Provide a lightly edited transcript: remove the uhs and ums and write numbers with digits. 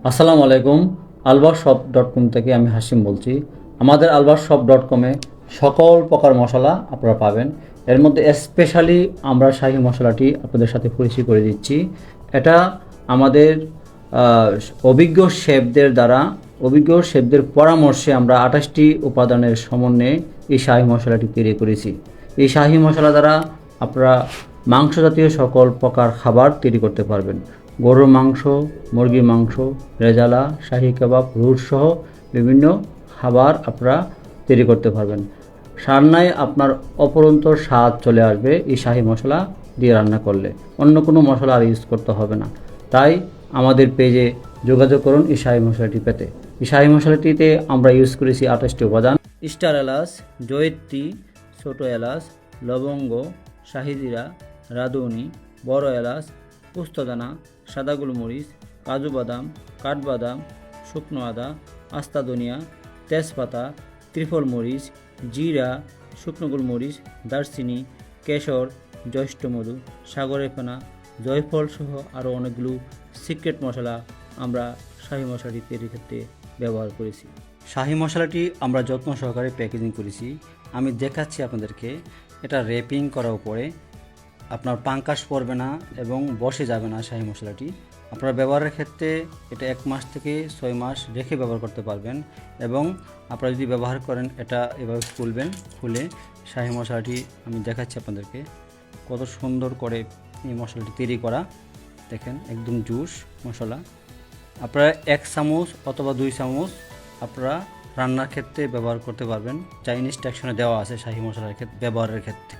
আসসালামু আলাইকুম। albashop.com থেকে আমি হাসিম বলছি। আমাদের albashop.com-এ সকল প্রকার মশলা আপনারা পাবেন। এর মধ্যে স্পেশালি আমরা শাহী মশলাটি আপনাদের সাথে পরিচয় করে দিচ্ছি। এটা আমাদের অভিজ্ঞ শেফদের পরামর্শে আমরা 28টি উপাদানের সমন্বয়ে এই শাহী মশলাটি তৈরি করেছি। এই শাহী মশলা দ্বারা আপনারা মাংস জাতীয় সকল প্রকার খাবার তৈরি করতে পারবেন। গরুর মাংস, মুরগির মাংস, রেজালা, শাহী কাবাব, রুট সহ বিভিন্ন খাবার আপনারা তৈরি করতে পারবেন। রান্নায় আপনার অপরন্ত স্বাদ চলে আসবে এই শাহী মশলা দিয়ে রান্না করলে। অন্য কোনো মশলা আর ইউজ করতে হবে না। তাই আমাদের পেজে যোগাযোগ করুন এই শাহী মশলাটি পেতে। এই শাহী মশলাটিতে আমরা ইউজ করেছি 28টি উপাদান: স্টার এলাচ, জয়িত্রী, ছোট এলাচ, লবঙ্গ, শাহি জিরা, রাঁধুনি, বড় এলাচ, পোস্তদানা, সাদা গোলমরিচ, কাজু বাদাম, কাঠবাদাম, শুকনো আদা, আস্তা ধনিয়া, তেজপাতা, ত্রিফল মরিচ, জিরা, শুকনো গোলমরিচ, দারচিনি, কেশর, জ্যৈষ্ঠ মধু, সাগরের ফেনা, জয়ফল সহ আরও অনেকগুলো সিক্রেট মশলা আমরা শাহী মশলাটি তৈরির ক্ষেত্রে ব্যবহার করেছি। শাহী মশলাটি আমরা যত্ন সহকারে প্যাকেজিং করেছি। আমি দেখাচ্ছি আপনাদেরকে। এটা র্যাপিং করার উপরে আপনার পাঙ্কাশ পড়বে না এবং বসে যাবে না শাহী মশলাটি। আপনার ব্যবহারের ক্ষেত্রে এটা 1 মাস থেকে 6 মাস রেখে ব্যবহার করতে পারবেন। এবং আপনারা যদি ব্যবহার করেন এটা এভাবে খুলে শাহী মশলাটি আমি দেখাচ্ছি আপনাদেরকে কত সুন্দর করে এই মশলাটি তৈরি করা। দেখেন একদম জুস মশলা। আপনারা 1 চামচ অথবা 2 চামচ আপনারা রান্নার ক্ষেত্রে ব্যবহার করতে পারবেন, যা ইনস্ট্রাকশনে দেওয়া আছে শাহী মশলার ব্যবহারের ক্ষেত্রে।